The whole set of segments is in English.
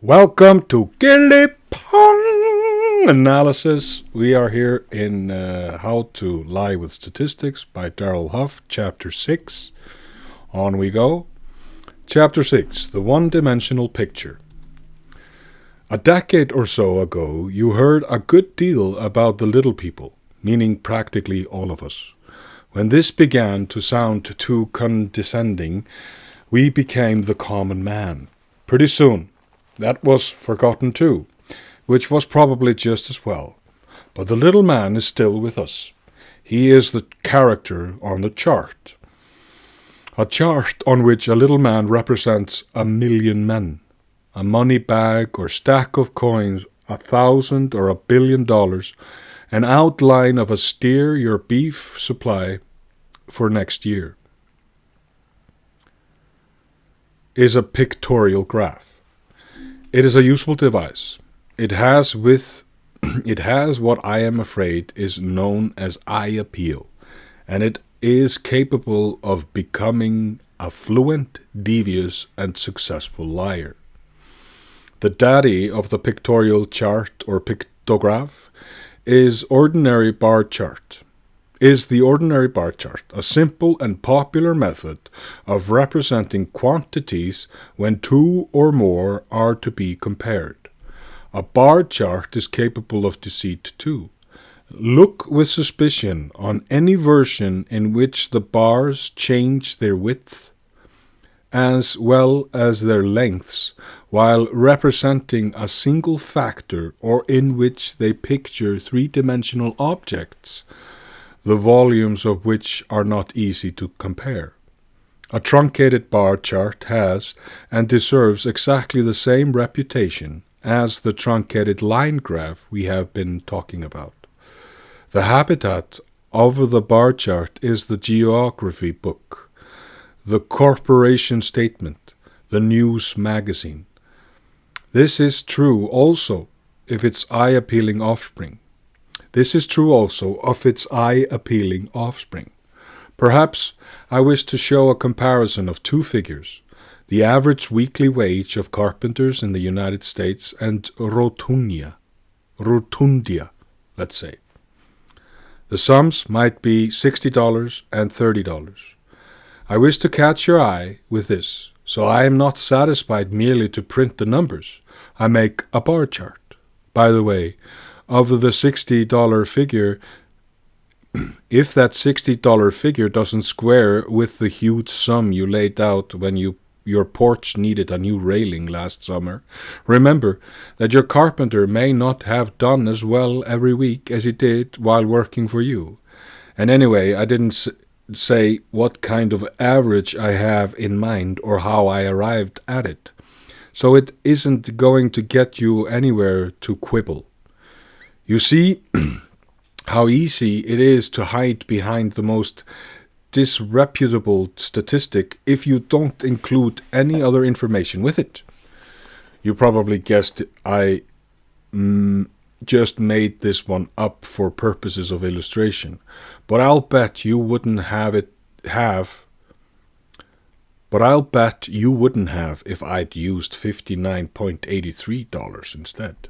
Welcome to Gilli Pong analysis. We are here in How to Lie with Statistics by Darrell Huff, Chapter 6. On we go. Chapter 6, The One-Dimensional Picture. A decade or so ago, you heard a good deal about the little people, meaning practically all of us. When this began to sound too condescending, we became the common man. Pretty soon, that was forgotten too, which was probably just as well. But the little man is still with us. He is the character on the chart. A chart on which a little man represents 1,000,000 men. A money bag or stack of coins, 1,000 or $1,000,000, an outline of a steer your beef supply for next year. Is a pictorial graph. It is a useful device. It has what I am afraid is known as eye appeal, and it is capable of becoming a fluent, devious, and successful liar. The daddy of the pictorial chart or pictograph is the ordinary bar chart, a simple and popular method of representing quantities when two or more are to be compared. A bar chart is capable of deceit too. Look with suspicion on any version in which the bars change their width as well as their lengths while representing a single factor, or in which they picture three-dimensional objects, the volumes of which are not easy to compare. A truncated bar chart has and deserves exactly the same reputation as the truncated line graph we have been talking about. The habitat of the bar chart is the geography book, the corporation statement, the news magazine. This is true also of its eye-appealing offspring. Perhaps I wish to show a comparison of two figures, the average weekly wage of carpenters in the United States and rotundia, let's say. The sums might be $60 and $30. I wish to catch your eye with this, so I am not satisfied merely to print the numbers. I make a bar chart. By the way, of the $60 figure, if that $60 figure doesn't square with the huge sum you laid out when your porch needed a new railing last summer, remember that your carpenter may not have done as well every week as he did while working for you. And anyway, I didn't say what kind of average I have in mind or how I arrived at it. So it isn't going to get you anywhere to quibble. You see how easy it is to hide behind the most disreputable statistic if you don't include any other information with it. You probably guessed I just made this one up for purposes of illustration, but I'll bet you wouldn't have if I'd used $59.83 instead.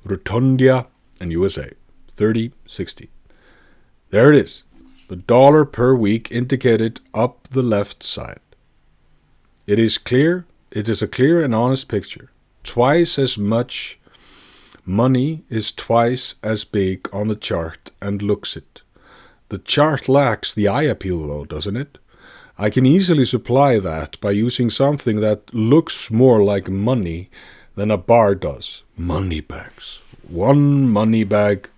Rotundia and USA, 30/60. There it is, the dollar per week indicated up the left side. It is a clear and honest picture. Twice as much money is twice as big on the chart and looks it. The chart lacks the eye appeal though, doesn't it? I can easily supply that by using something that looks more like money than a bar does. Money bags. One money bag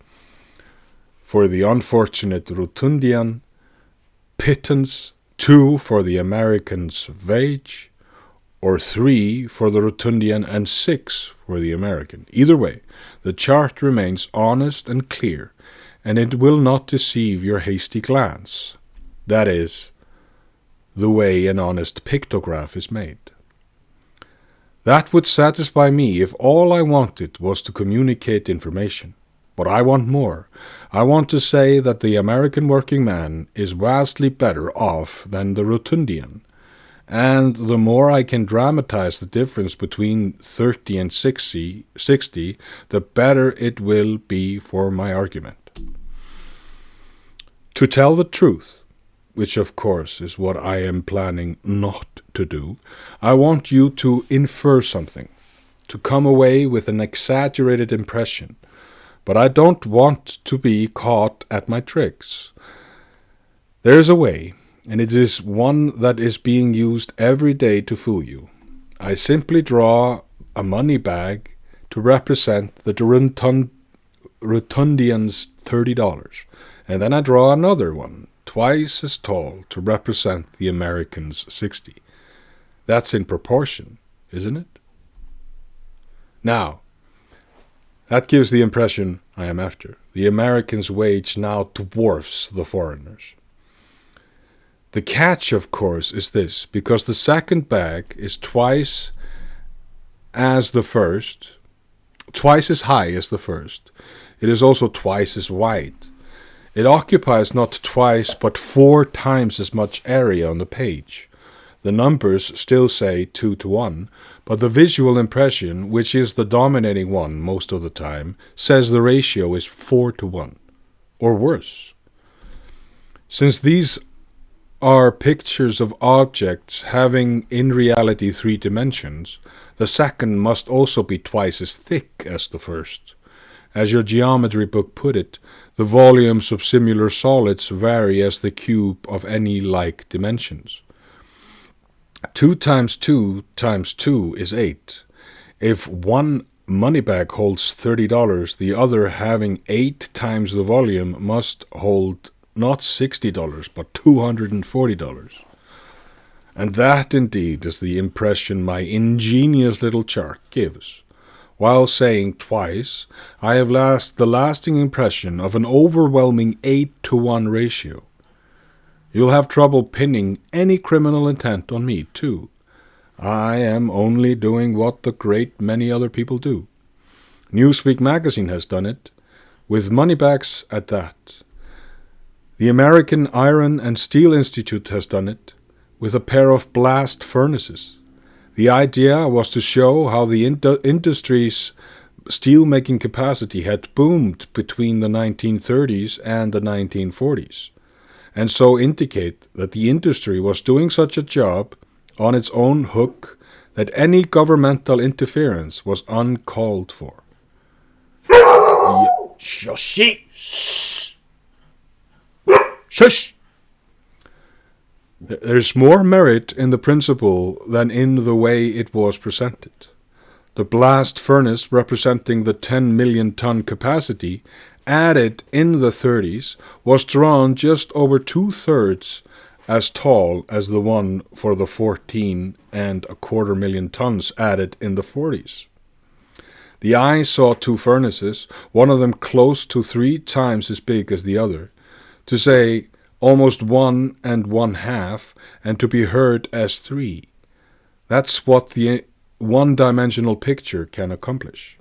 for the unfortunate Rotundian, pittance, 2 for the American's wage, or 3 for the Rotundian and 6 for the American. Either way, the chart remains honest and clear, and it will not deceive your hasty glance. That is the way an honest pictograph is made. That would satisfy me if all I wanted was to communicate information. But I want more. I want to say that the American working man is vastly better off than the Rotundian. And the more I can dramatize the difference between 30 and 60, the better it will be for my argument. To tell the truth, which of course is what I am planning not to do, I want you to infer something, to come away with an exaggerated impression. But I don't want to be caught at my tricks. There's a way, and it is one that is being used every day to fool you. I simply draw a money bag to represent the Rotundian's $30, and then I draw another one, twice as tall, to represent the American's 60. That's in proportion, isn't it? Now, that gives the impression I am after. The American's wage now dwarfs the foreigner's. The catch, of course, is this: because the second bag is twice as high as the first, it is also twice as wide. It occupies not twice but 4 times as much area on the page. The numbers still say 2 to 1, but the visual impression, which is the dominating one most of the time, says the ratio is 4 to 1, or worse. Since these are pictures of objects having in reality 3 dimensions, the second must also be twice as thick as the first. As your geometry book put it, the volumes of similar solids vary as the cube of any like dimensions. 2 times 2 times 2 is 8. If one money bag holds $30, the other, having 8 times the volume, must hold not $60 but $240. And that indeed is the impression my ingenious little chart gives. While saying twice, I have the lasting impression of an overwhelming 8 to 1 ratio. You'll have trouble pinning any criminal intent on me, too. I am only doing what the great many other people do. Newsweek magazine has done it, with moneybags at that. The American Iron and Steel Institute has done it, with a pair of blast furnaces. The idea was to show how the industry's steel-making capacity had boomed between the 1930s and the 1940s, and so indicate that the industry was doing such a job on its own hook that any governmental interference was uncalled for. Shush! There's more merit in the principle than in the way it was presented. The blast furnace, representing the 10 million ton capacity added in the 30s, was drawn just over 2/3 as tall as the one for the 14.25 million tons added in the 40s. The eye saw 2 furnaces, one of them close to 3 times as big as the other, to say almost 1 1/2, and to be heard as 3. That's what the one-dimensional picture can accomplish.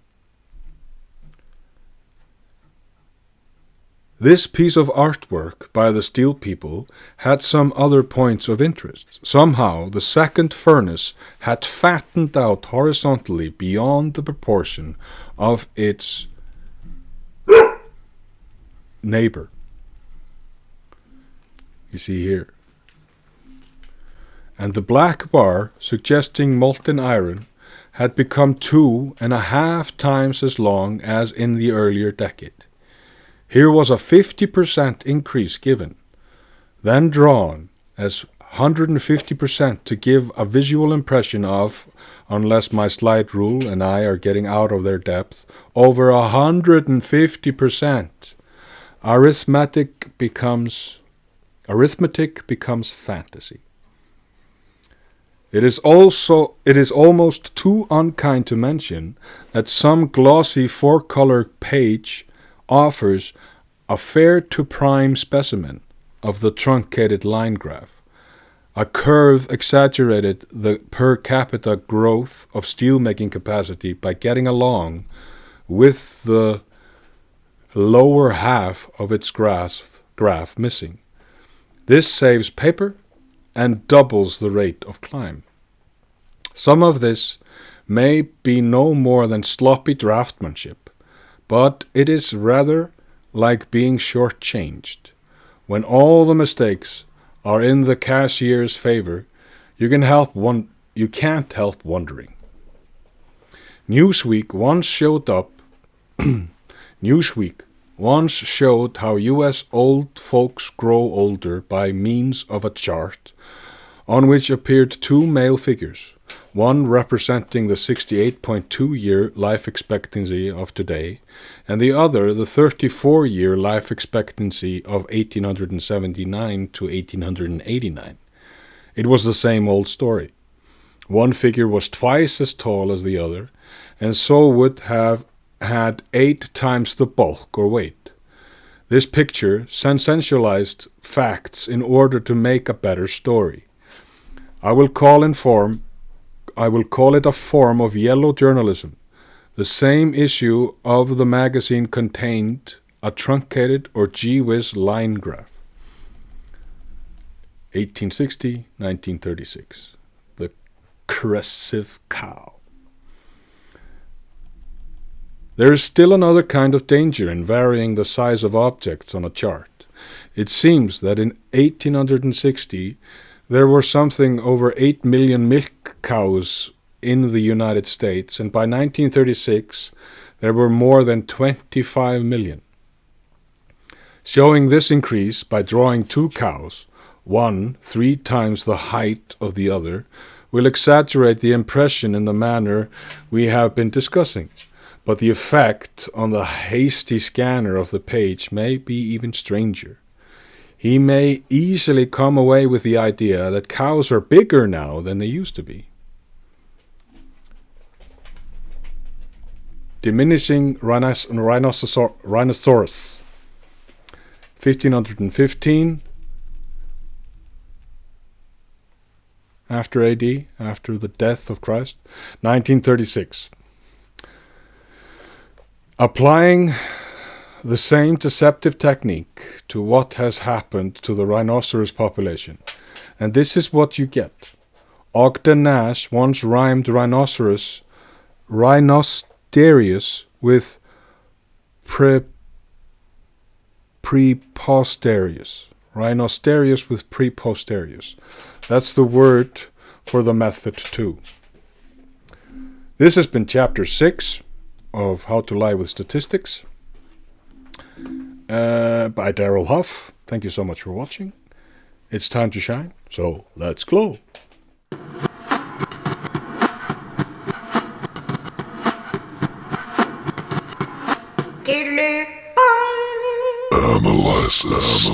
This piece of artwork by the steel people had some other points of interest. Somehow the second furnace had fattened out horizontally beyond the proportion of its neighbor. You see here. And the black bar, suggesting molten iron, had become 2.5 times as long as in the earlier decade. Here was a 50% increase given, then drawn as 150% to give a visual impression of, unless my slide rule and I are getting out of their depth, over 150%. Arithmetic becomes fantasy. It is almost too unkind to mention that some glossy 4-color page offers a fair to prime specimen of the truncated line graph. A curve exaggerated the per capita growth of steelmaking capacity by getting along with the lower half of its graph missing. This saves paper and doubles the rate of climb. Some of this may be no more than sloppy draftsmanship, but it is rather like being shortchanged. When all the mistakes are in the cashier's favor, you can't help wondering. Newsweek once showed how U.S. old folks grow older by means of a chart on which appeared two male figures, one representing the 68.2-year life expectancy of today, and the other the 34-year life expectancy of 1879 to 1889. It was the same old story. One figure was twice as tall as the other, and so would have had 8 times the bulk or weight. This picture sensationalized facts in order to make a better story. I will call it a form of yellow journalism. The same issue of the magazine contained a truncated or gee whiz line graph. 1860, 1936. The crescent cow. There is still another kind of danger in varying the size of objects on a chart. It seems that in 1860 there were something over 8 million milk cows in the United States, and by 1936 there were more than 25 million. Showing this increase by drawing 2 cows, one 3 times the height of the other, will exaggerate the impression in the manner we have been discussing, but the effect on the hasty scanner of the page may be even stranger. He may easily come away with the idea that cows are bigger now than they used to be. Diminishing rhinoceros. 1515 after AD, after the death of Christ. 1936. Applying the same deceptive technique to what has happened to the rhinoceros population. And this is what you get. Ogden Nash once rhymed rhinosterius with preposterius. Rhinosterius with preposterius. That's the word for the method too. This has been chapter 6 of How to Lie with Statistics. By Darrell Huff. Thank you so much for watching. It's time to shine, so let's glow. Gilli Pong. Analysis.